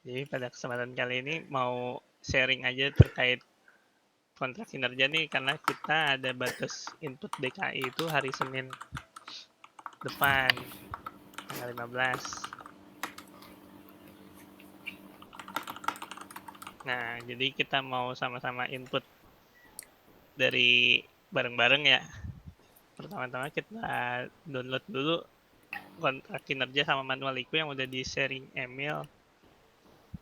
Jadi pada kesempatan kali ini mau sharing aja terkait kontrak kinerja nih, karena kita ada batas input DKI itu hari Senin depan, tanggal 15. Nah, jadi kita mau sama-sama input dari bareng-bareng ya. Pertama-tama kita download dulu kontrak kinerja sama manual IKU yang udah di-sharing email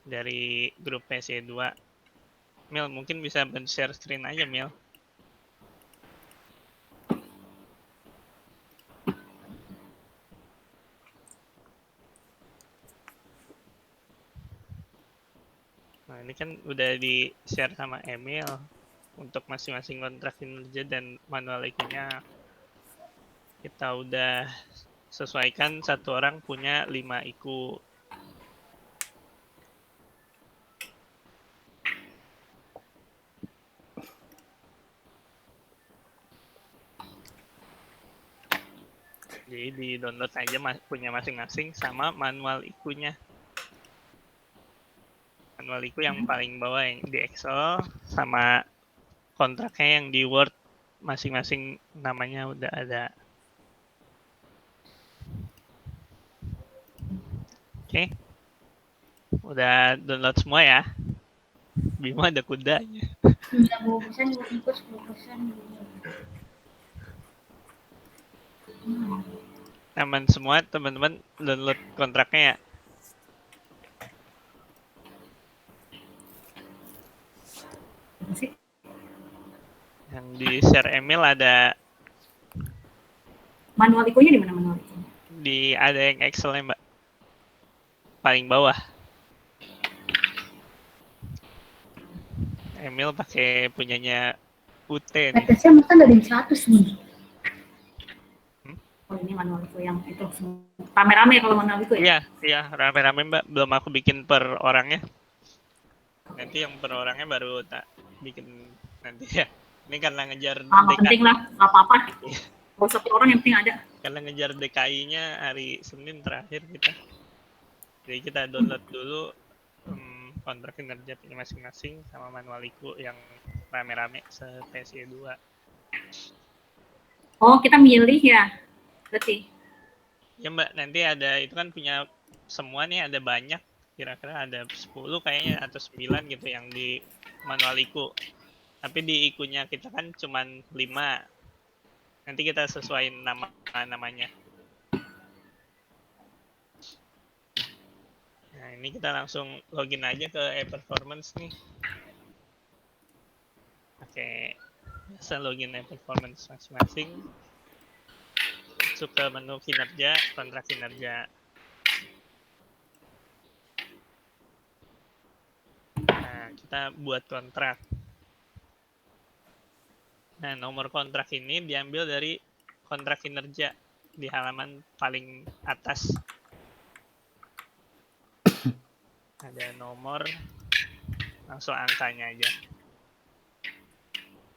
dari grup PSE2. Mil, mungkin bisa share screen aja, Mil. Nah, ini kan udah di-share sama email untuk masing-masing kontrak kinerja dan manual IKU-nya. Kita udah sesuaikan satu orang punya 5 IKU. Jadi di-download aja punya masing-masing sama manual IKU-nya. Manual IKU yang paling bawah yang di Excel sama kontraknya yang di Word masing-masing namanya udah ada. Oke. Udah download semua ya. Bimo ada kudanya. 90% ikut 10%. Aman semua teman-teman download kontraknya ya. Yang di share email ada manual IKU-nya di mana manual IKU-nya? Ada yang Excel-nya, Mbak. Paling bawah. Email pakai punyanya UT nih. Petesnya kan dari 100 nih. Oh, ini manual IKU yang itu rame-rame kalau manual IKU ya? Iya, rame-rame, Mbak. Belum aku bikin per orangnya. Nanti yang per orangnya baru tak bikin nanti ya. Ini karena ngejar nggak penting lah, nggak apa-apa. Kalau satu orang yang penting ada. Karena ngejar DKI-nya hari Senin terakhir kita. Jadi kita download dulu kontrak kinerja masing-masing sama manual IKU yang rame-rame se-PSE 2. Oh, kita milih ya berarti. Ya Mbak, nanti ada itu kan punya semua nih, ada banyak, kira-kira ada 10 kayaknya atau 9 gitu yang di manual IKU. Tapi di IKU-nya kita kan cuman 5. Nanti kita sesuaiin namanya. Nah, ini kita langsung login aja ke e-performance nih. Oke, biasa login e-performance masing-masing. Masuk ke menu kinerja, kontrak kinerja. Nah, kita buat kontrak. Nah, nomor kontrak ini diambil dari kontrak kinerja di halaman paling atas. Ada nomor, langsung angkanya aja.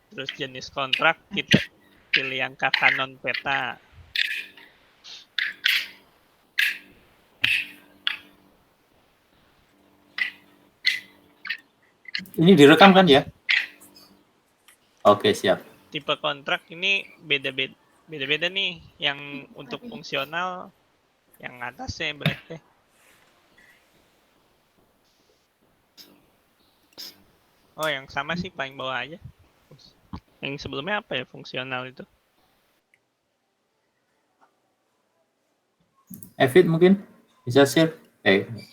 Terus jenis kontrak, kita pilih yang kakak non peta. Ini direkam kan ya? Oke, siap. Tipe kontrak ini beda-beda nih. Yang untuk fungsional, yang atasnya berarti. Oh, yang sama sih paling bawah aja. Yang sebelumnya apa ya fungsional itu? Evit mungkin bisa share?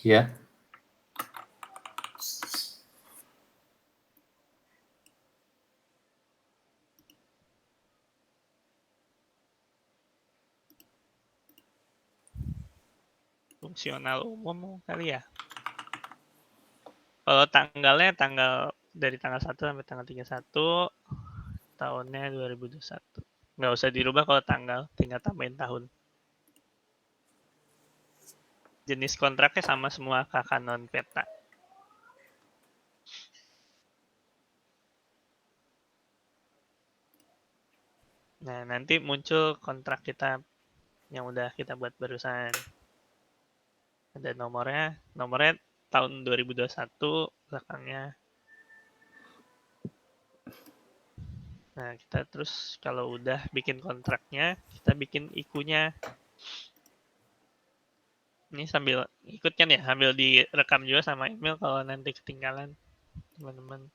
Ya. Fungsional umum kali ya. Kalau tanggalnya dari tanggal 1 sampai tanggal 31, tahunnya 2021. Nggak usah dirubah kalau tanggal, tinggal tambahin tahun. Jenis kontraknya sama semua kakak non peta. Nah, nanti muncul kontrak kita yang udah kita buat barusan. Ada nomornya tahun 2021 belakangnya. Nah, kita terus kalau udah bikin kontraknya, kita bikin IKU-nya. Ini sambil ikut kan ya, sambil direkam juga sama email kalau nanti ketinggalan, teman-teman.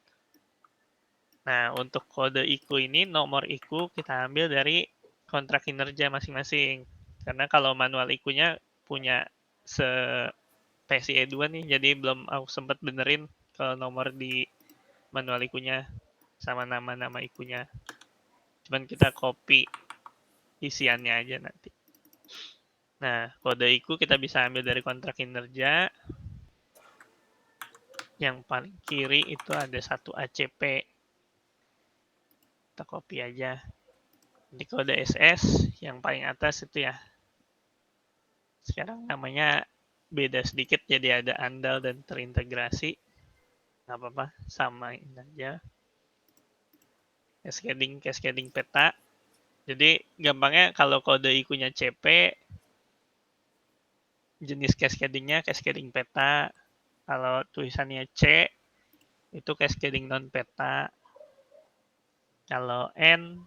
Nah, untuk kode IKU ini, nomor IKU kita ambil dari kontrak kinerja masing-masing. Karena kalau manual IKU-nya punya PCE 2 nih, jadi belum aku sempat benerin kalau nomor di manual IKU-nya sama nama-nama IKU-nya. Cuman kita copy isiannya aja nanti. Nah, kode IKU kita bisa ambil dari kontrak kinerja. Yang paling kiri itu ada satu ACP. Kita copy aja. Di kode SS yang paling atas itu ya. Sekarang namanya beda sedikit, jadi ada andal dan terintegrasi. Nggak apa-apa, samain aja. Cascading peta. Jadi gampangnya kalau kode IKU-nya CP, jenis cascading-nya cascading peta. Kalau tulisannya C, itu cascading non peta. Kalau N,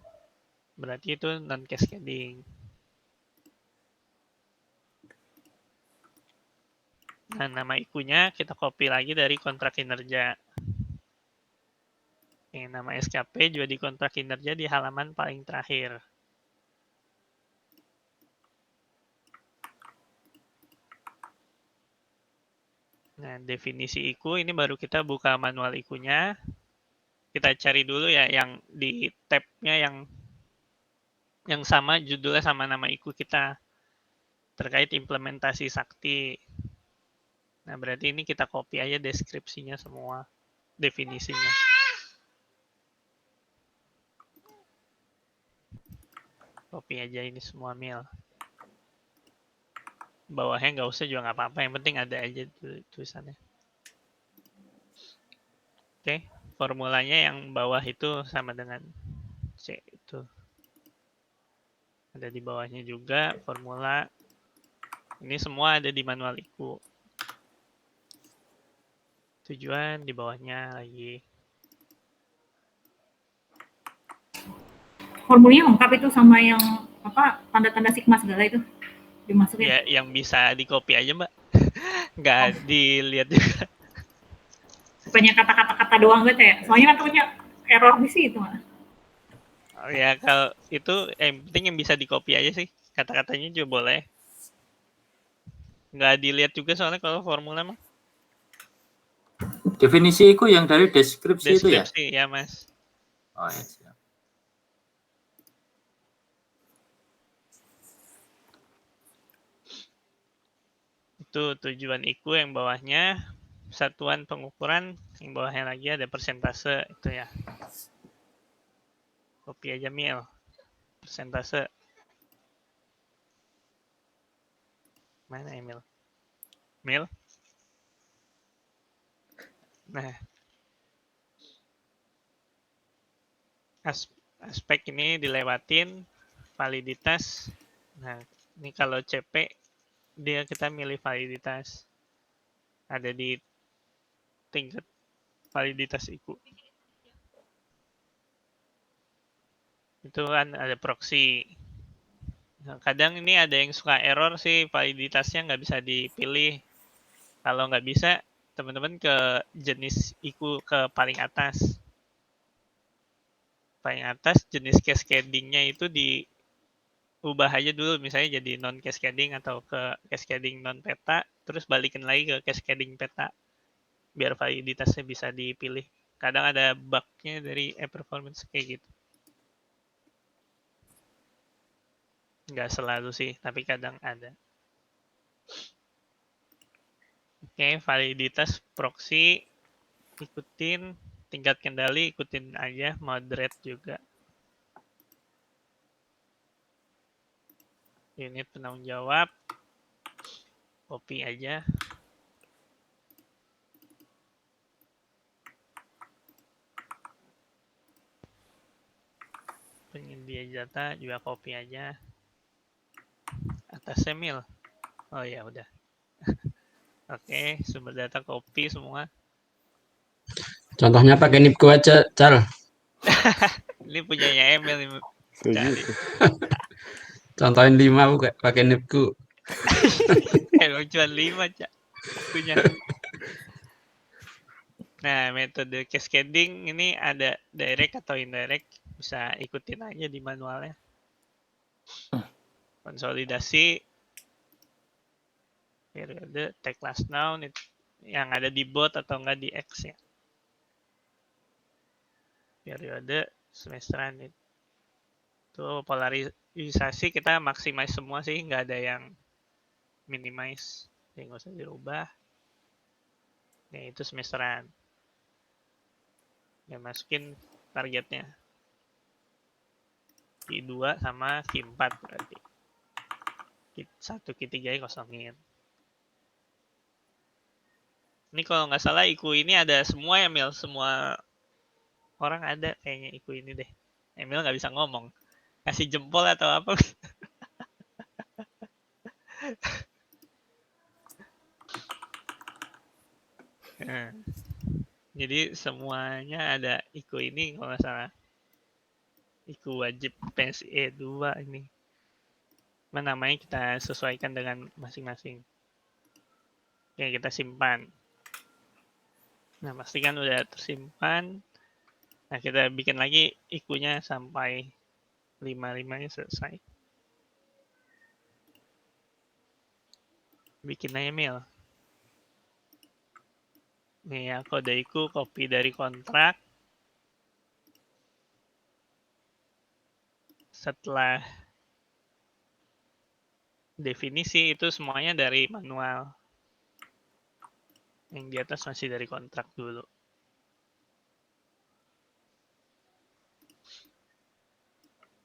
berarti itu non cascading. Nah, nama IKU-nya kita copy lagi dari kontrak kinerja. Nama SKP juga di kontrak kinerja di halaman paling terakhir. Nah, definisi IKU ini baru kita buka manual IKU-nya. Kita cari dulu ya yang di tab-nya yang sama judulnya sama nama IKU kita terkait implementasi sakti. Nah, berarti ini kita copy aja deskripsinya semua, definisinya. Copy aja ini semua mil. Bawahnya nggak usah juga nggak apa-apa, yang penting ada aja tulisannya. Oke, formulanya yang bawah itu sama dengan C itu. Ada di bawahnya juga formula. Ini semua ada di manual IKU. Tujuan di bawahnya lagi. Formulanya lengkap itu sama yang apa tanda-tanda sigma segala itu dimasukin. Ya, yang bisa di copy aja, Mbak. Nggak dilihat juga. Banyak kata-kata doang gitu ya. Soalnya nantinya error di situ mah. Oh ya, kalau itu yang penting yang bisa di copy aja sih. Kata-katanya juga boleh. Nggak dilihat juga soalnya kalau formula mah. Definisi itu yang dari deskripsi itu ya? Deskripsi ya, Mas. Oh ya, siap. Itu tujuan IKU yang bawahnya. Satuan pengukuran yang bawahnya lagi ada persentase itu ya. Copy aja mil. Persentase. Mana ya mil? Mil. Nah. Aspek ini dilewatin. Validitas. Nah, ini kalau CP dia kita milih validitas. Ada di tingkat validitas IKU. Itu kan ada proxy. Nah, kadang ini ada yang suka error sih, validitasnya nggak bisa dipilih. Kalau nggak bisa, teman-teman ke jenis IKU ke paling atas. Paling atas jenis cascading-nya itu diubah aja dulu, misalnya jadi non cascading atau ke cascading non peta, terus balikin lagi ke cascading peta. Biar validitasnya bisa dipilih. Kadang ada bug-nya dari performance kayak gitu. Nggak selalu sih, tapi kadang ada. Oke, validitas proxy ikutin, tingkat kendali ikutin aja, moderate juga. Unit penanggung jawab, copy aja. Penyedia data juga copy aja. Atasnya mil. Oh ya udah. Oke, sumber data copy semua. Contohnya pakai nipku aja, Cal. Ini punyanya Emil nih. Cari. Contohin 5 pakai nipku. Emang cuma 5, Cak. Punya. Nah, metode cascading ini ada direct atau indirect. Bisa ikutin aja di manualnya. Konsolidasi. Periode, take last noun. Yang ada di bot atau enggak di X ya. Periode, semesteran itu polarisasi kita maximize semua sih, nggak ada yang minimize, jadi nggak usah dirubah. Ya itu semesteran. Ya masukin targetnya Q2 sama Q4 berarti. Q1, Q3 nya kosongin. Ini kalau nggak salah IQ ini ada semua ya, Mil. Semua orang ada kayaknya IQ ini deh. Emil nggak bisa ngomong. Kasih jempol atau apa. Nah, jadi semuanya ada IQ ini kalau nggak salah. IQ wajib PSE 2 ini. Namanya kita sesuaikan dengan masing-masing. Oke, kita simpan. Nah, pastikan udah tersimpan. Nah, kita bikin lagi IQ-nya sampai 5-5-nya selesai. Bikin aja mail. Nih ya, kode IQ copy dari kontrak. Setelah definisi itu semuanya dari manual. Yang di atas masih dari kontrak dulu.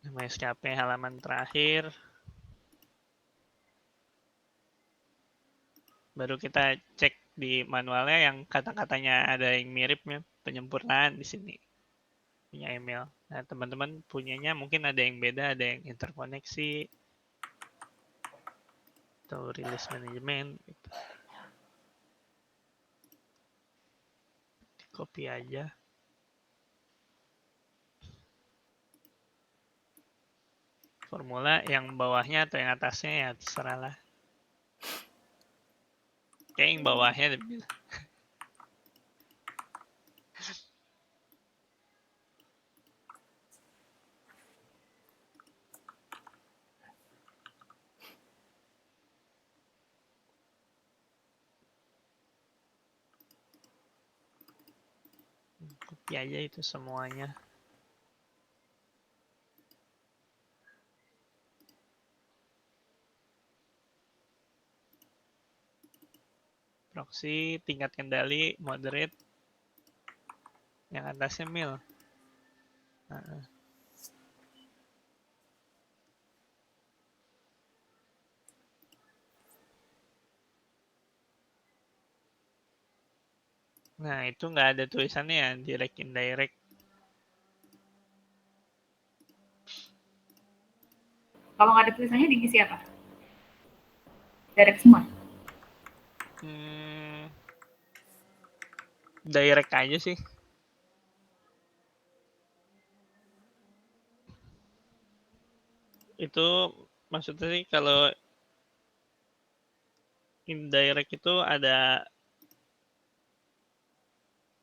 Nama SKP halaman terakhir. Baru kita cek di manualnya yang kata-katanya ada yang mirip ya, penyempurnaan di sini. Punya email. Nah, teman-teman punyanya mungkin ada yang beda, ada yang interkoneksi atau release management gitu. Di copy aja. Formula yang bawahnya atau yang atasnya ya terserah lah. Kayak yang bawahnya lebih. Copy aja itu semuanya. Proxy, tingkat kendali, moderate. Yang atasnya mil. Nah, itu nggak ada tulisannya ya, direct indirect. Kalau nggak ada tulisannya diisi apa? Direct semua. Direct aja sih. Itu maksudnya sih kalau indirect itu ada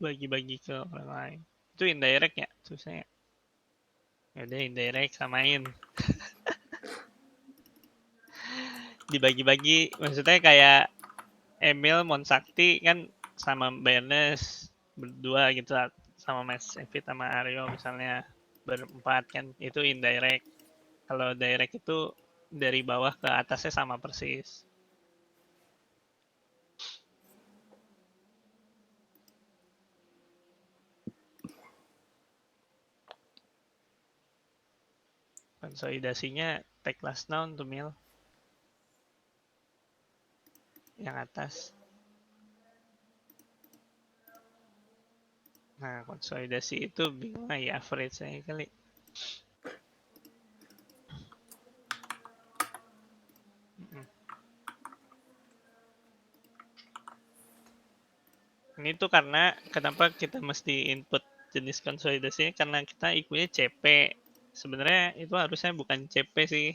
bagi-bagi ke orang lain. Itu indirect ya tulisannya. Ya udah indirect samain. Dibagi-bagi maksudnya kayak Emil Monsakti kan sama Bernes berdua gitu sama Mas Evit sama Aryo misalnya berempat kan itu indirect. Kalau direct itu dari bawah ke atasnya sama persis. Konsolidasinya take last noun tuh Mil. Yang atas. Nah, konsolidasi itu bingung ya average saya kali. Ini tuh karena kenapa kita mesti input jenis konsolidasinya, karena kita IQ-nya CP. Sebenarnya itu harusnya bukan CP sih.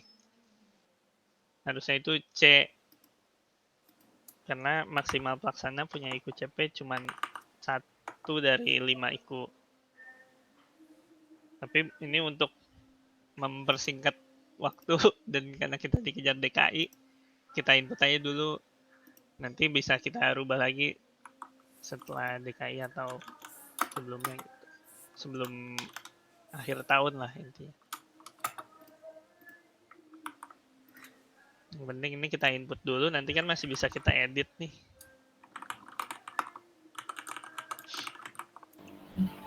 Harusnya itu C. Karena maksimal pelaksana punya IQ CP cuma 1 dari 5 IQ. Tapi ini untuk mempersingkat waktu dan karena kita dikejar DKI, kita input aja dulu. Nanti bisa kita rubah lagi setelah DKI atau sebelumnya gitu. Sebelum akhir tahun lah intinya. Yang penting ini kita input dulu, nanti kan masih bisa kita edit nih.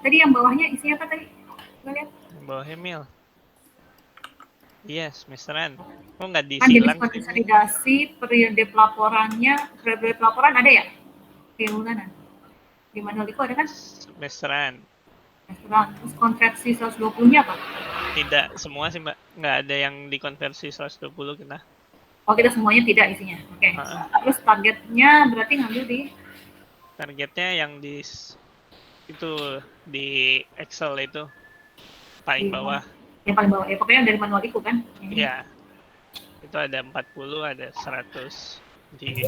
Tadi yang bawahnya isinya apa tadi? Gue lihat. Yang bawahnya Mil. Iya, semesteran. Oh, nggak Kan jenis disilang sih. konsolidasi, periode pelaporan ada ya? Di bulanan. Di manual itu ada kan? Semesteran. Restoran. Terus konversi 120-nya apa? Tidak semua sih, Mbak. Nggak ada yang dikonversi 120 kita. Oh, kita semuanya tidak isinya. Oke. Terus targetnya berarti ngambil di Targetnya yang itu di Excel itu paling bawah. yang paling bawah. Ya pokoknya dari manual itu kan. Iya. Itu ada 40, ada 100 di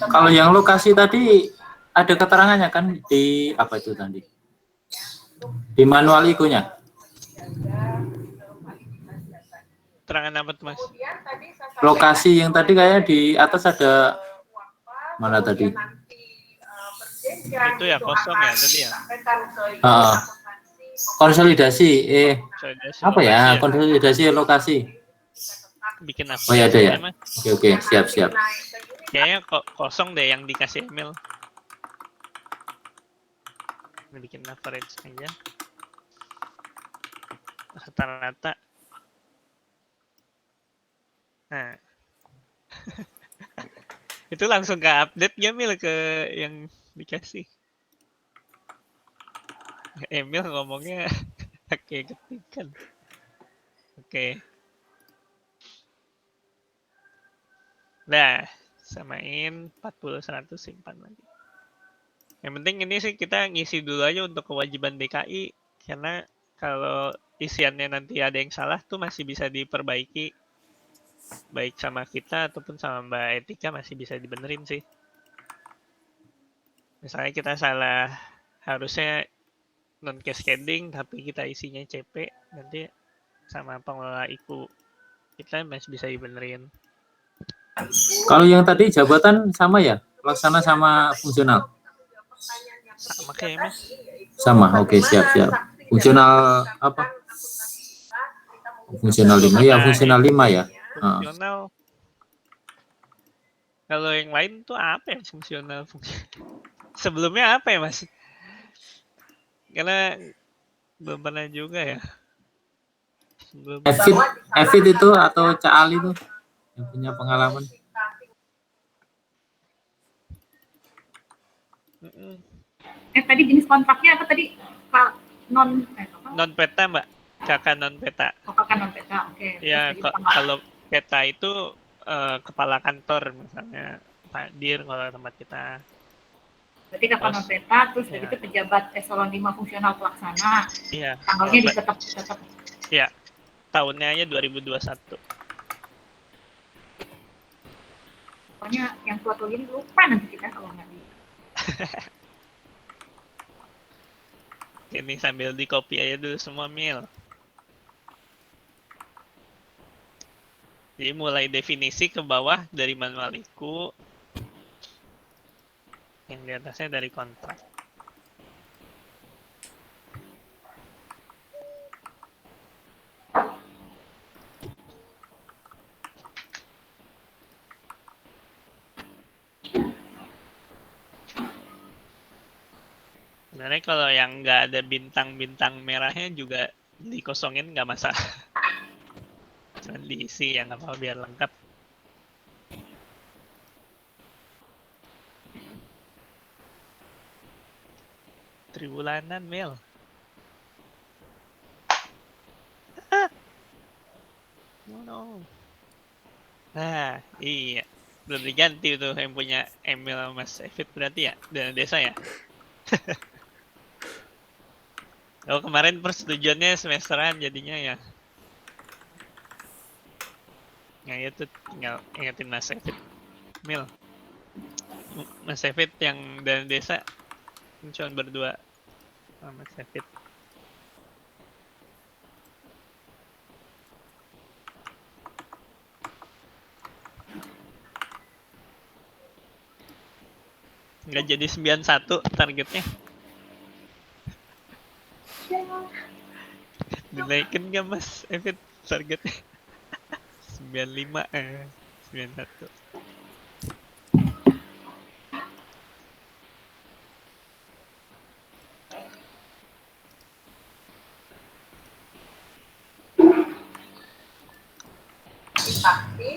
Kalau yang lokasi tadi ada keterangannya kan di apa itu tadi? Di manual ikunya. terangan apa tuh, Mas? Lokasi yang tadi kayak di atas ada mana tadi? Itu ya kosong ya tadi ya. Konsolidasi Konsolidasi apa lokasi ya? Konsolidasi lokasi. Bikin apa? Oh ya ada ya. Mas? Oke, siap. Kayaknya kok kosong deh yang dikasih email. Ini bikin average aja. Rata-rata. Nah. Itu langsung ke update ya Mil ke yang dikasih. Emil ngomongnya kayak ketikan. Oke. Nah, samain 40 100 simpan lagi. Yang penting ini sih kita ngisi dulu aja untuk kewajiban DKI karena kalau isiannya nanti ada yang salah tuh masih bisa diperbaiki baik sama kita ataupun sama Mbak Etika masih bisa dibenerin sih. Misalnya kita salah harusnya non cascading tapi kita isinya CP nanti sama pengelola IQ kita masih bisa dibenerin. Kalau yang tadi jabatan sama ya? Pelaksana sama fungsional? Sama kayak Mas. Sama, oke siap. Fungsional apa? Fungsional 5 ya, fungsional 5 ya. Fungsional. Kalau yang lain tuh apa ya fungsional? Sebelumnya apa ya Mas? Karena belum pernah juga ya. Evit itu atau Caal itu yang punya pengalaman. Tadi jenis kontraknya apa tadi? Pak non peta Mbak. Kakak non peta. Oh, kakak non peta. Oke. Ya kalau peta itu kepala kantor misalnya Pak Dir kalau tempat kita. Berarti kakak non peta terus dari itu pejabat eselon 5 fungsional pelaksana. Iya. Tanggalnya ditetap. Iya. Tahunnya aja 2021. Pokoknya yang tua-tua ini lupa nanti kita kalau nggak di. Ini sambil di copy aja dulu semua Mil. Jadi mulai definisi ke bawah dari manual IQ. Yang di atasnya dari kontrak. Sebenarnya kalau yang nggak ada bintang-bintang merahnya juga dikosongin nggak masalah. Cuma diisi ya nggak apa-apa biar lengkap. Tribulanan Mil. Oh no. Nah, iya. Belum diganti tuh yang punya Emil Mas Evit berarti ya? Dana desa ya? Oh, kemarin persetujuannya semesteran jadinya ya. Nah, itu tinggal ingetin Mas Evit. Mil. Mas Evit yang dari desa cuma berdua sama Mas Evit. Nggak jadi 91 targetnya. Dinaikin nggak Mas Evit targetnya? 95 91.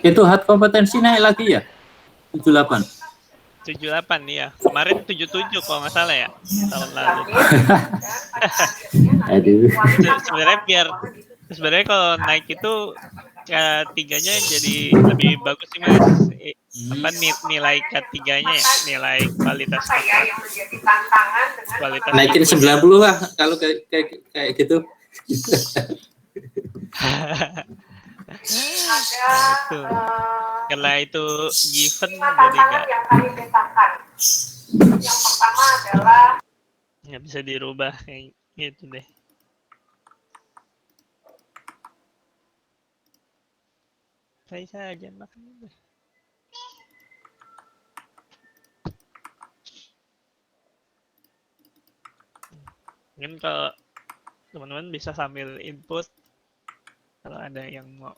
Itu hard kompetensi naik lagi ya? 78. 78 nih ya. Kemarin 77 kalau nggak salah ya tahun lalu. Aduh. Sebenarnya kalau naik itu K3-nya jadi lebih bagus sih Mas. Nilai K3-nya ya, nilai kualitas kontrak. Kualitas Naikin input. 90 lah kalau kayak gitu. Itu. Karena itu given jadi nggak bisa dirubah kayak gitu deh. Saya saja makan deh. Mungkin kalau teman-teman bisa sambil input kalau ada yang mau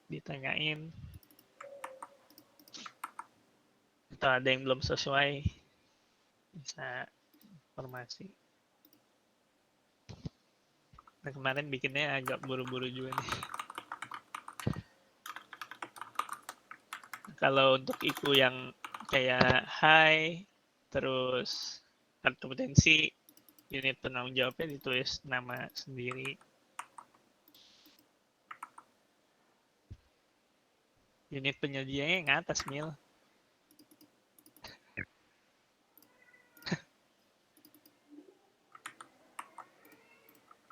ditanyain atau ada yang belum sesuai bisa informasi. Nah, kemarin bikinnya agak buru-buru juga nih. Kalau untuk IQ yang kayak high, terus kompetensi, unit penanggung jawabnya ditulis nama sendiri. Unit penyedianya yang atas, Mil.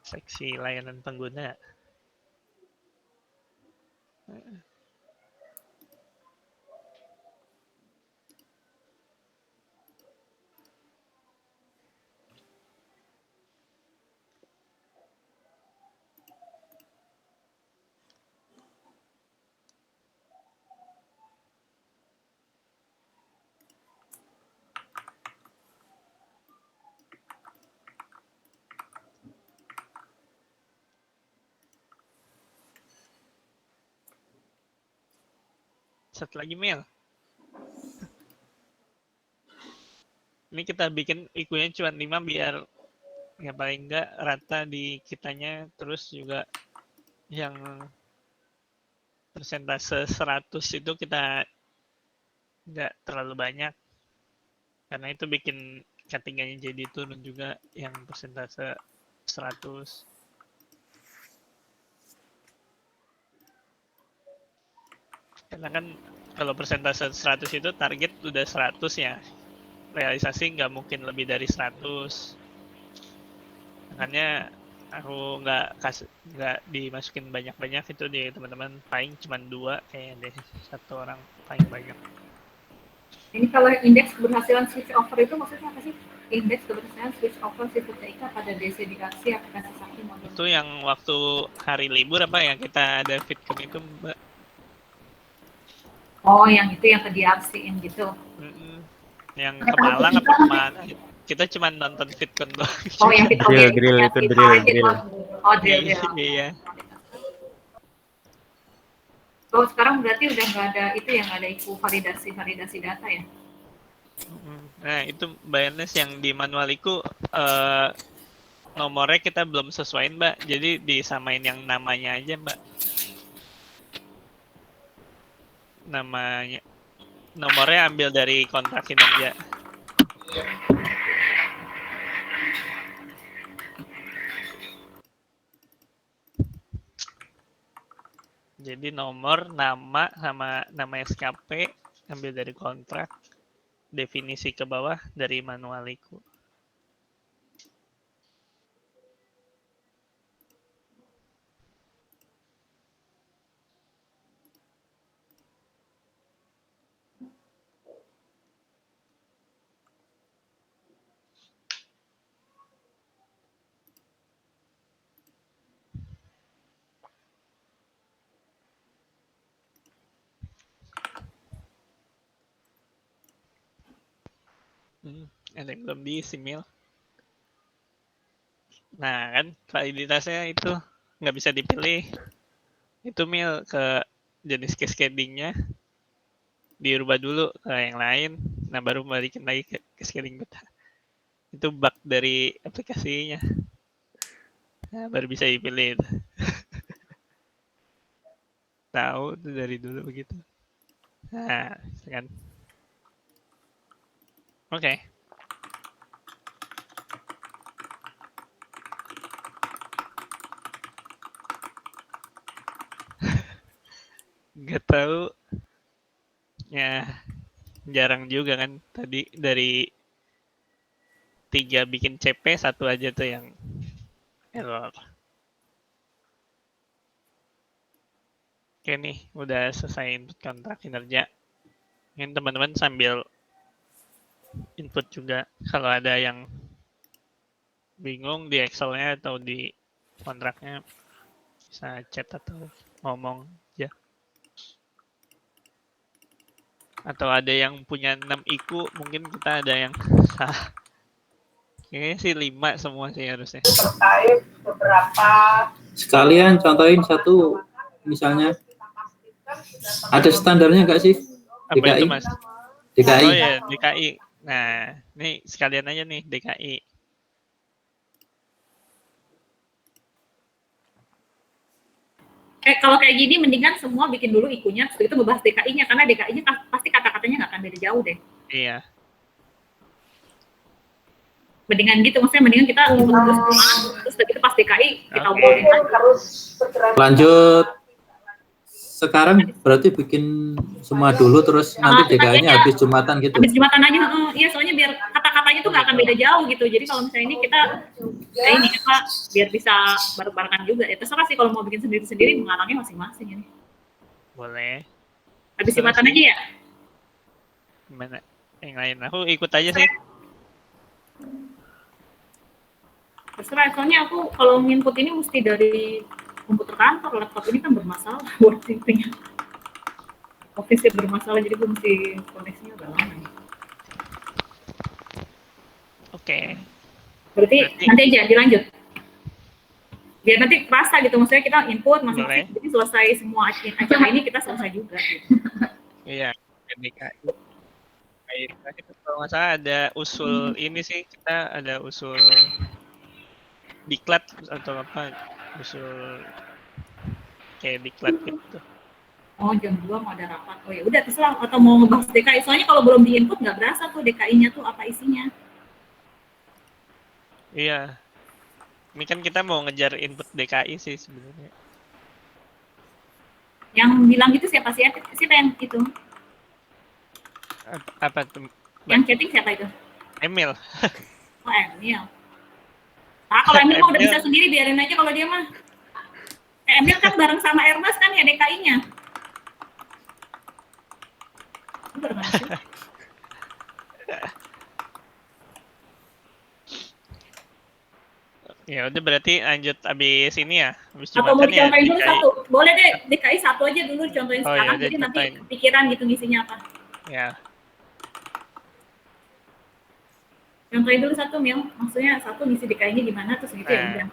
Seksi layanan pengguna. Satu lagi, Mil. Ini kita bikin IQ-nya cuma 5 biar ya paling enggak rata di kitanya, terus juga yang persentase 100 itu kita nggak terlalu banyak. Karena itu bikin K3-nya jadi turun juga yang persentase 100. Karena kan kalau persentase 100 itu target udah 100 ya. Realisasi nggak mungkin lebih dari 100. Makanya aku nggak dimasukin banyak-banyak itu di teman-teman, paling cuma 2 kayaknya deh, 1 orang paling banyak. Ini kalau indeks keberhasilan switch over itu maksudnya apa sih? Indeks keberhasilan switch over sistem TIK pada desedifikasi aplikasi sakti modul. Itu yang waktu hari libur apa yang kita ada fitcom itu, Mbak? Oh, yang itu yang ke DRC-in gitu. Yang ke Malang apa kemana? Kita cuma nonton fitcom doang. Oh, yang fitcom drill itu drill. Oh, drill. Iya. Oh, sekarang berarti udah nggak ada itu yang ada IQ validasi data ya? Nah, itu Mbak yang di manualiku nomornya kita belum sesuaiin, Mbak. Jadi disamain yang namanya aja, Mbak. Nomornya ambil dari kontrak kinerja. Jadi nomor, nama, sama nama SKP ambil dari kontrak, definisi ke bawah dari manualiku. Ada yang belum diisi, Mil. Nah, kan validitasnya itu nggak bisa dipilih. Itu, Mil, ke jenis cascading-nya dirubah dulu ke yang lain. Nah, baru balikin lagi ke cascading beta. Itu bug dari aplikasinya. Nah, baru bisa dipilih itu. Tahu tuh dari dulu begitu. Nah, kan. Oke. Nggak tahu. Ya, jarang juga kan. Tadi dari 3 bikin CP, 1 aja tuh yang error. Oke nih, udah selesai input kontrak kinerja. Ini teman-teman sambil input juga. Kalau ada yang bingung di Excel-nya atau di kontraknya, bisa chat atau ngomong aja. Atau ada yang punya 6 IQ, mungkin kita ada yang salah. Kayaknya sih 5 semua sih harusnya. Terkait beberapa Sekalian contohin satu, misalnya ada standarnya nggak sih? Apa itu, DKI? Mas? DKI. Oh ya, DKI. Nah, ini sekalian aja nih DKI. kalau kayak gini mendingan semua bikin dulu IQ-nya, setelah itu ngebahas DKI-nya, karena DKI-nya pasti kata-katanya nggak akan beda jauh deh. Iya. Mendingan gitu, maksudnya mendingan kita input terus setelah itu pas DKI kita Oke. obrolin lagi. Lanjut. Sekarang berarti bikin semua dulu, terus nanti DKI-nya habis Jumatan gitu. Habis Jumatan aja, iya, soalnya biar kata-katanya tuh nggak akan beda jauh gitu. Jadi kalau misalnya ini kita ini apa, biar bisa bareng-barengan juga. Ya terserah sih kalau mau bikin sendiri-sendiri, mengarangnya masing-masing ini. Boleh. Habis Terserah Jumatan sih. aja ya. Gimana? Yang lain aku ikut aja sih. Terserah, soalnya aku kalau nginput ini mesti dari komputer kantor, laptop ini kan bermasalah buat intinya. Office-nya bermasalah, jadi gue mesti koneksinya udah lama ya. Oke. Berarti nanti aja dilanjut. Biar nanti kerasa gitu, maksudnya kita input masing-masing, jadi selesai semua acara ini kita selesai juga. Gitu. Iya, DKI. Itu kalau nggak salah ada usul ini sih, kita ada usul diklat atau apa, usul kayak diklat gitu. Oh, jam 2 mau ada rapat. Oh ya udah terserah, atau mau ngebahas DKI. Soalnya kalau belum diinput nggak berasa tuh DKI-nya tuh apa isinya. Iya. Ini kan kita mau ngejar input DKI sih sebenarnya. Yang bilang gitu siapa sih? Siapa yang itu? Apa tuh? Yang chatting siapa itu? Emil. Oh, Emil. Nah, kalau Emil mah udah bisa sendiri, biarin aja kalau dia mah. Emil kan bareng sama Ernest kan ya DKI-nya. Ya udah berarti lanjut abis ini ya, abis Atau mau Jumatan ya. dicontohin dulu DKI. satu? Boleh deh, DKI satu aja dulu contohin Oh, sekarang, ya, jadi nanti contohin. pikiran gitu ngisinya apa. Ya. Contohin dulu satu, Mil. Maksudnya satu ngisi DKI-nya gimana, terus gitu ya udah.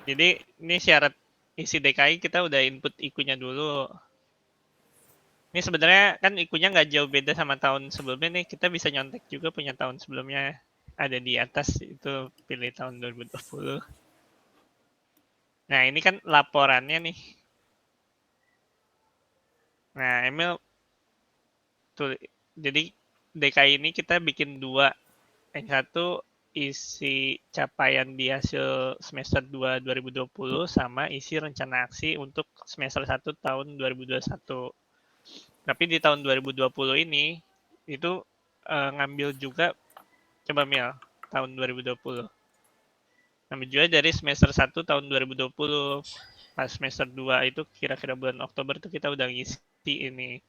Jadi ini syarat isi DKI kita udah input IQ-nya dulu. Ini sebenarnya kan IQ-nya nggak jauh beda sama tahun sebelumnya nih. Kita bisa nyontek juga punya tahun sebelumnya. Ada di atas itu pilih tahun 2020. Nah ini kan laporannya nih. Nah Emil, jadi DKI ini kita bikin 2. Yang satu isi capaian di hasil semester 2 2020 sama isi rencana aksi untuk semester 1 tahun 2021. Tapi di tahun 2020 ini itu ngambil juga, coba Mil, tahun 2020. Ngambil juga dari semester 1 tahun 2020. Pas semester 2 itu kira-kira bulan Oktober tuh kita udah ngisi ini.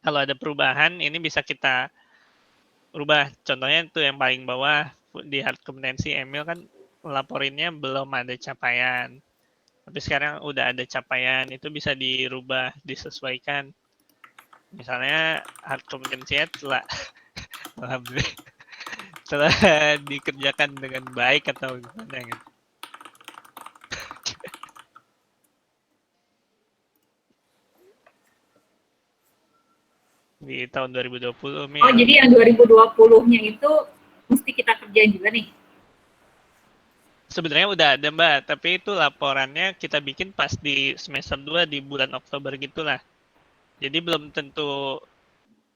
Kalau ada perubahan ini bisa kita rubah. Contohnya itu yang paling bawah di hard kompetensi Emil kan laporinnya belum ada capaian. Tapi sekarang udah ada capaian, itu bisa dirubah, disesuaikan. Misalnya hard kompetensinya telah Alhamdulillah. Telah dikerjakan dengan baik atau gimana gitu. Di tahun 2020, Mil. Oh, jadi yang 2020-nya itu mesti kita kerjain juga nih. Sebenarnya udah ada, Mbak, tapi itu laporannya kita bikin pas di semester 2 di bulan Oktober gitulah. Jadi belum tentu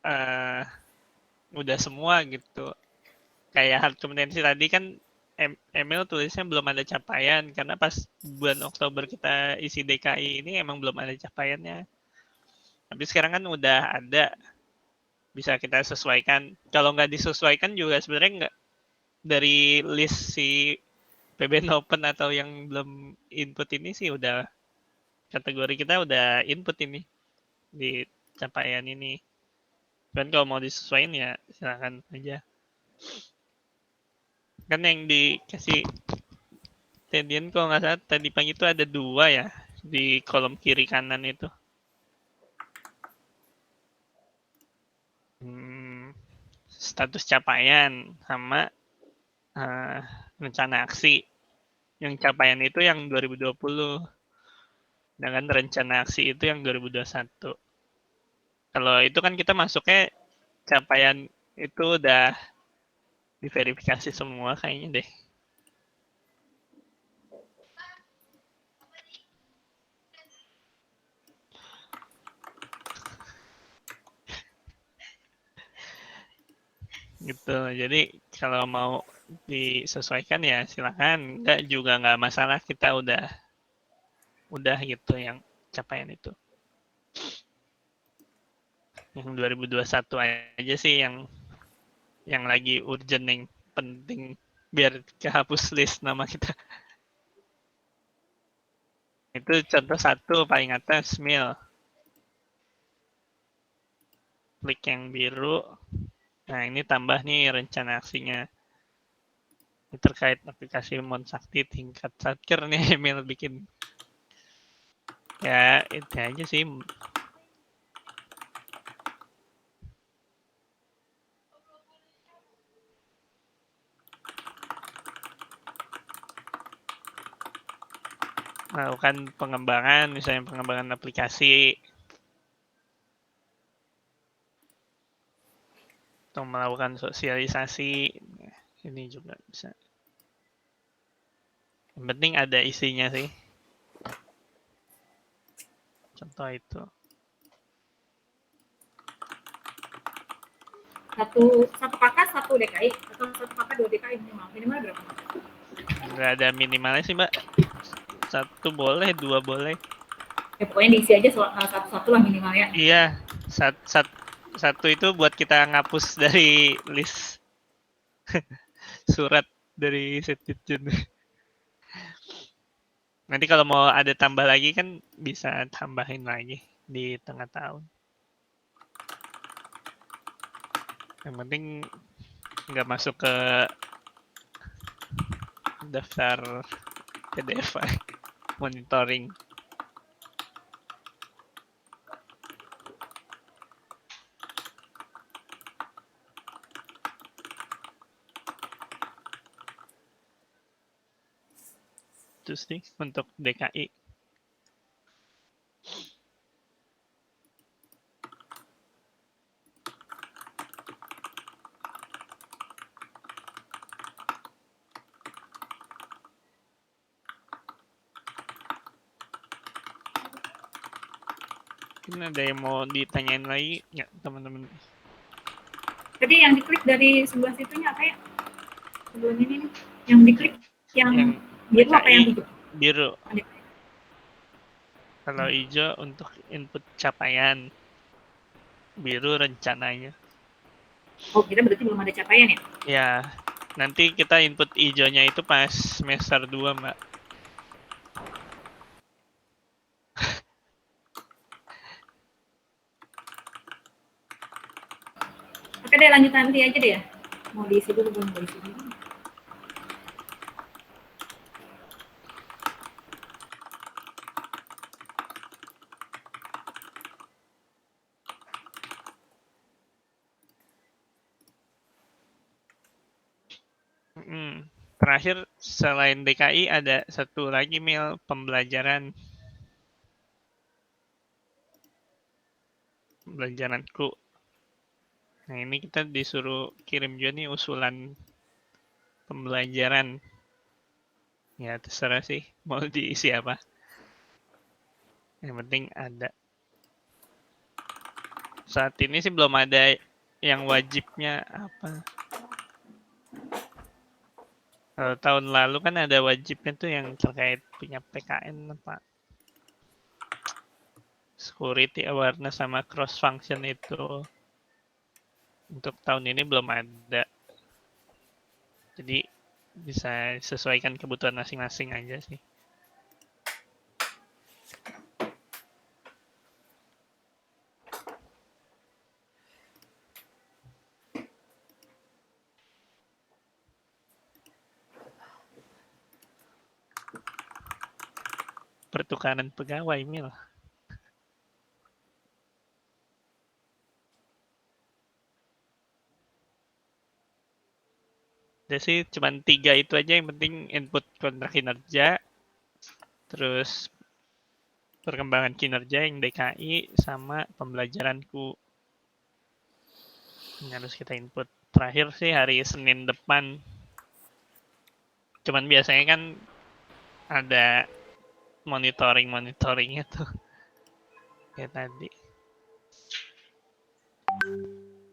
eh, udah semua gitu. Kayak hard kompetensi tadi kan Emil tulisnya belum ada capaian karena pas bulan Oktober kita isi DKI ini emang belum ada capaiannya. Tapi sekarang kan udah ada, bisa kita sesuaikan. Kalau nggak disesuaikan juga sebenarnya nggak dari list si PBN Open atau yang belum input ini sih udah kategori kita udah input ini di capaian ini. Dan kalau mau disesuaikan ya silakan aja. Kan yang dikasih Tedian kalau nggak salah tadi pagi itu ada 2 ya di kolom kiri kanan itu. Status capaian sama rencana aksi. Yang capaian itu yang 2020. Dengan rencana aksi itu yang 2021. Kalau itu kan kita masuknya capaian itu udah diverifikasi semua kayaknya deh. Gitu. Jadi kalau mau disesuaikan ya silakan. Enggak juga nggak masalah, kita udah gitu yang capaian itu. Yang 2021 aja sih yang lagi urgent, yang penting biar kehapus list nama kita. Itu contoh satu paling atas, Mil. Klik yang biru. Nah, ini tambah nih rencana aksinya. Ini terkait aplikasi Monsakti tingkat Satker nih, Emil bikin. Ya, itu aja sih. Melakukan pengembangan, misalnya pengembangan aplikasi. Atau melakukan sosialisasi. Ini juga bisa. Yang penting ada isinya sih. Contoh itu. Satu kakak satu DKI atau satu kakak 2 DKI minimal berapa? Nggak ada minimalnya sih, Mbak. 1 boleh, 2 boleh. Ya pokoknya diisi aja satu-satu lah minimalnya. Iya, satu itu buat kita ngapus dari list surat dari Setitjun. Nanti kalau mau ada tambah lagi kan bisa tambahin lagi di tengah tahun. Yang penting nggak masuk ke daftar PDF monitoring. Itu sih untuk DKI. Mungkin ada yang mau ditanyain lagi nggak teman-teman? Tadi yang diklik dari sebelah situnya apa ya? Sebelum ini nih, yang diklik yang biru apa yang hijau? Biru. Kalau hijau untuk input capaian, biru rencananya. Oh, kita berarti belum ada capaian ya? Ya, nanti kita input hijaunya itu pas semester 2, Mbak. Oke deh, lanjut nanti aja deh ya. Mau diisi dulu, belum diisi dulu. Terakhir selain DKI ada satu lagi Mil, pembelajaranku. Nah ini kita disuruh kirim juga nih usulan pembelajaran. Ya terserah sih mau diisi apa. Yang penting ada. Saat ini sih belum ada yang wajibnya apa. Kalau tahun lalu kan ada wajibnya tuh yang terkait punya PKN apa. Security awareness sama cross function itu. Untuk tahun ini belum ada. Jadi bisa sesuaikan kebutuhan masing-masing aja sih. Pertukaran pegawai, Mil. Jadi sih cuma 3 itu aja yang penting input kontrak kinerja, terus perkembangan kinerja yang DKI sama pembelajaranku yang harus kita input. Terakhir sih hari Senin depan. Cuman biasanya kan ada monitoringnya tuh. Kayak tadi.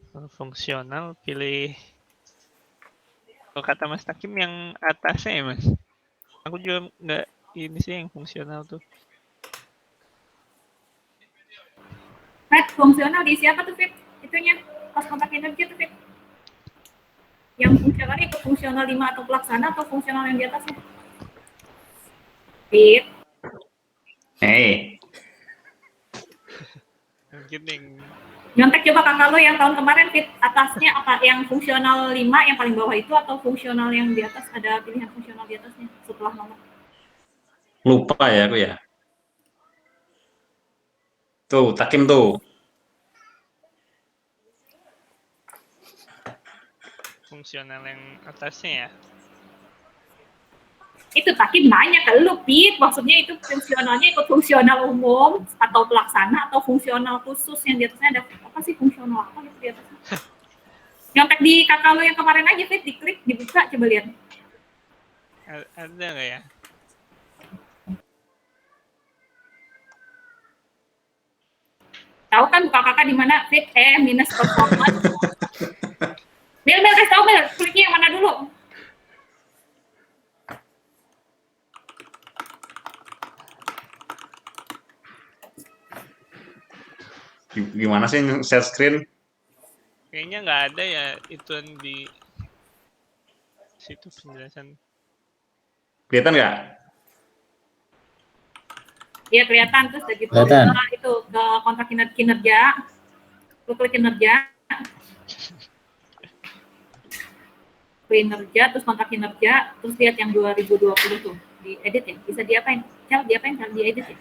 Kalau fungsional pilih. Kalau kata Mas Takim yang atasnya ya Mas. Aku juga nggak ini sih yang fungsional tuh. Fit, fungsional diisi apa tuh Fit? Itunya pas kontak kinerja tuh Fit. Yang fungsional itu fungsional 5 atau pelaksana atau fungsional yang di atasnya? Fit. Hey. Mungkin yang Nyontek coba kakak lo yang tahun kemarin Fit, atasnya apa yang fungsional 5 yang paling bawah itu atau fungsional yang di atas, ada pilihan fungsional di atasnya setelah nomor? Lupa ya aku ya. Tuh, Takim tuh. fungsional yang atasnya ya. Itu Takim nanya ke lu Fit, maksudnya itu fungsionalnya ikut fungsional umum atau pelaksana atau fungsional khusus yang di atasnya ada apa sih fungsional apa gitu di atasnya? Nyontek di kakak lo yang kemarin aja Fit, diklik, dibuka, coba lihat. Ada nggak ya? Tahu kan buka kakak di mana Fit, minus performance. Mil, kasih tahu Mil, kliknya yang mana dulu? Gimana sih share screen? Kayaknya nggak ada ya itu di situ penjelasan. Kelihatan nggak? Iya kelihatan, terus udah gitu Kelihatan. itu ke kontrak kinerja, lu klik kinerja, terus kontrak kinerja, terus lihat yang 2020 tuh di edit ya, bisa diapain? Cel diapain? Cel diedit ya?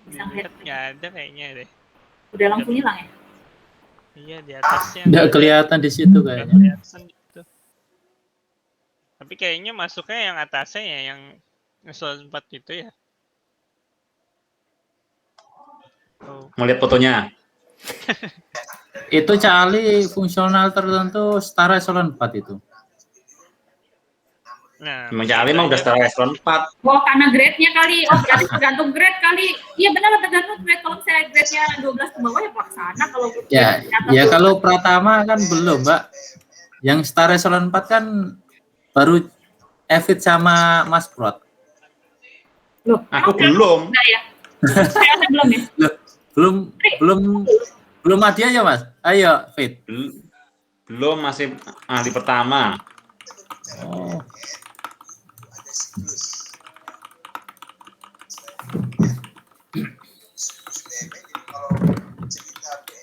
Bisa ngeliat? Nggak ada kayaknya deh. Udah langsung hilang ya? Iya di atasnya. Nggak kelihatan di situ Nggak kayaknya. kelihatan gitu. Tapi kayaknya masuknya yang atasnya ya, yang eselon 4 itu ya. Oh. Mau lihat fotonya? Itu Cali fungsional tertentu setara eselon 4 itu. Nah, Cali mah udah setara eselon 4. Oh karena grade-nya kali, oh berarti tergantung grade kali. Iya benar tergantung grade, kalau misalnya grade-nya 12 ke bawah ya pelaksana, kalau Ya kalau Pratama kan belum Mbak. Yang setara eselon 4 kan baru Evit sama Mas Prot. Loh, Aku belum. Enggak ya? Saya belum ya? Loh, belum ada ya Mas. Ayo Fit. Belum, masih ahli pertama. Oh.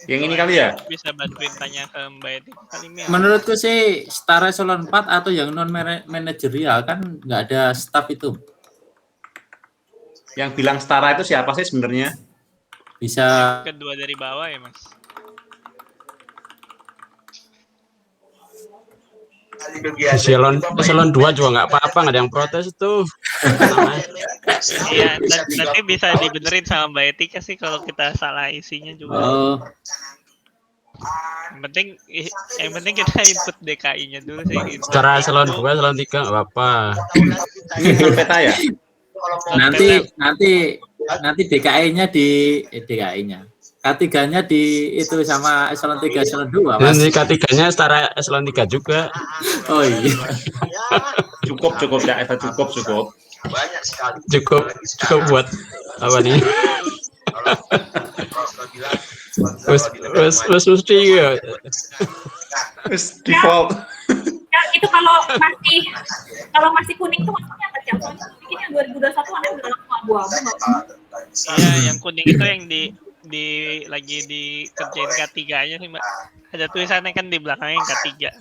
Yang ini kali ya? Bisa bantuin tanya ke Mbak Edi kali Mil. Menurutku sih setara eselon 4 atau yang non manajerial kan nggak ada staff itu. Yang bilang setara itu siapa sih sebenarnya? Bisa Kedua dari bawah ya Mas. Eselon 2 juga nggak apa-apa, nggak ada yang protes itu. Namanya. Iya, nanti bisa dibenerin sama Mbak Etika sih kalau kita salah isinya juga. Oh, Yang penting kita input DKI-nya dulu sih. Input Cara IQ. eselon 2, eselon 3 nggak apa-apa. Ini full peta ya? nanti DKI-nya DKI-nya. K3-nya di itu sama eselon 3 eselon 2, Mas. Nanti K3-nya setara eselon 3 juga. Oh iya. Cukup ya, Eva, cukup. Cukup buat apa nih? Wes mesti ya. Default. Ya, itu kalau masih kuning tuh maksudnya apa sih? Soalnya bikin yang 2021 aneh udah langsung abu-abu nggak sih? Iya, yang kuning itu yang lagi dikerjain K3-nya sih, Mbak. Ada tulisannya kan di belakangnya K3.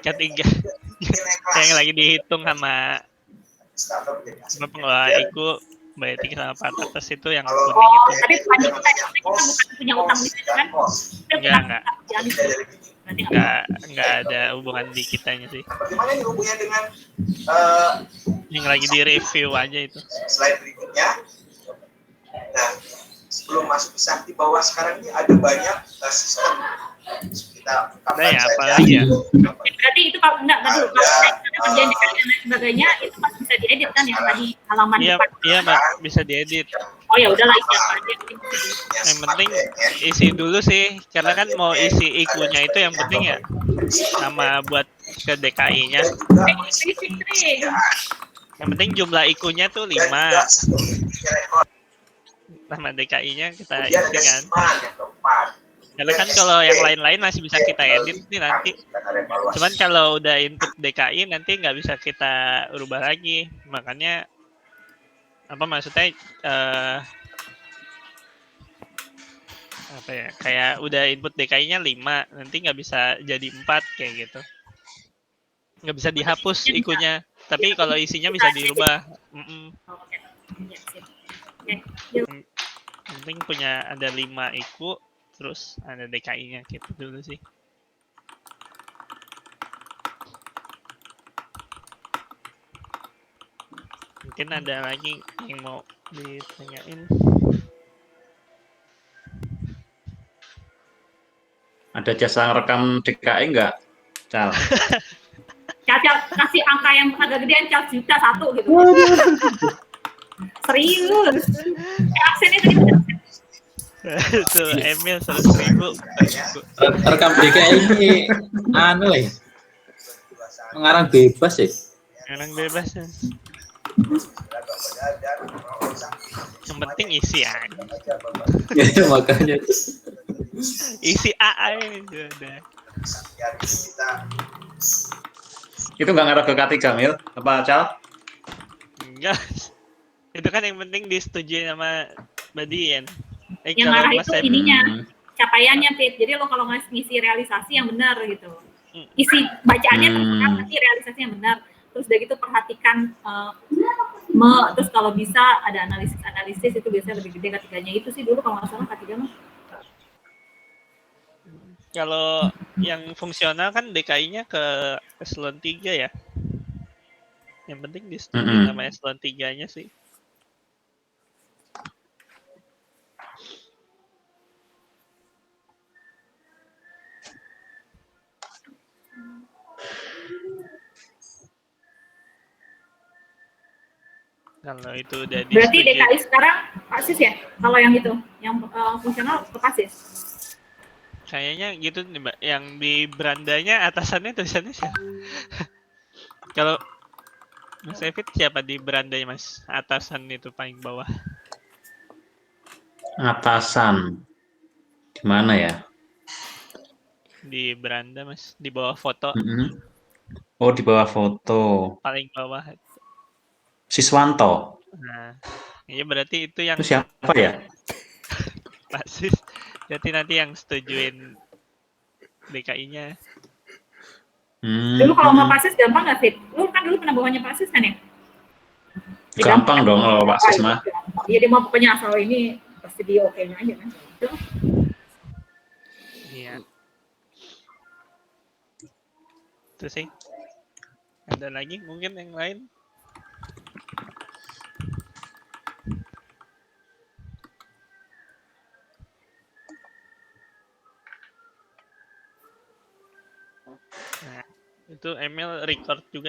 K3. Yang lagi dihitung sama pengelola IQ, Mbak Etik sama Pak Tatas itu yang kuning itu. Tapi bukan kita bukan punya utang di situ kan? Enggak. Berarti Enggak ada hubungan di kitanya sih. Bagaimana ini hubungannya dengan Yang lagi di review aja itu. slide berikutnya? Nah, sebelum masuk ke Sakti bahwa sekarang ini ada banyak sistem kita Ada ya, apalagi ya? berarti itu kalau enggak dulu kalau kerjaan di dan lain sebagainya itu masih bisa diedit kan yang tadi halaman Iya, depan. iya Mbak, bisa diedit. Oh ya udahlah isi apa aja. Yang penting isi dulu sih, karena kan mau isi IQ-nya itu yang penting ya, sama buat ke DKI-nya. Yang penting jumlah IQ-nya tuh 5. Nama DKI-nya kita isi kan. Karena kan kalau yang lain-lain masih bisa kita edit nih nanti. Cuman kalau udah input DKI nanti nggak bisa kita rubah lagi. Makanya apa maksudnya apa ya? Kayak udah input DKI-nya 5, nanti nggak bisa jadi 4 kayak gitu. Nggak bisa dihapus IQ-nya. Tapi kalau isinya bisa dirubah. Yang penting punya ada 5 IQ. Terus ada DKI-nya gitu dulu sih. Mungkin ada lagi yang mau ditanyain. Ada jasa rekam DKI nggak, Cal? Caca kasih angka yang agak gedean, Caca juta 1 gitu. Serius. Aksennya tadi Tuh Emil 100.000. Rekam DKI ini anu ya. Mengarang bebas ya. Mengarang bebas ya. Yang penting isi aja. Ya makanya Isi A aja udah. Itu nggak ngaruh ke K3, Mil? Apa, Cal? Enggak. Itu kan yang penting disetujui sama Badian. yang arah itu ininya capaiannya Fit. Jadi lo kalau ngisi realisasi yang benar gitu, isi bacaannya terserah, nanti realisasi yang benar. Terus udah gitu perhatikan terus kalau bisa ada analisis itu biasanya lebih gede K3-nya itu sih dulu kalau nggak salah K3 mah. Kalau yang fungsional kan DKI-nya ke eselon 3 ya. Yang penting disetujui sama eselon 3-nya sih. Kalau itu udah berarti DKI sekarang PASIS ya? Kalau yang itu, yang fungsional ke PASIS? Kayaknya gitu nih Mbak. Yang di berandanya atasannya tulisannya siapa? Kalau Mas Evit siapa di berandanya Mas? Atasan itu paling bawah. Atasan. Di mana ya? Di beranda Mas, di bawah foto. Oh, di bawah foto. Paling bawah. Siswanto. Nah, iya berarti itu yang Itu siapa ya? PASIS. Jadi nanti yang setujuin DKI-nya. Dulu kalau mau PASIS gampang nggak Fit? Lu kan dulu pernah bawahnya PASIS kan ya? Gampang dong kalau PASIS mah. Iya dia mau pokoknya asal ini pasti dia oke-nya aja kan. Terus, Iya. Itu sih. Ada lagi mungkin yang lain? Nah, itu email record juga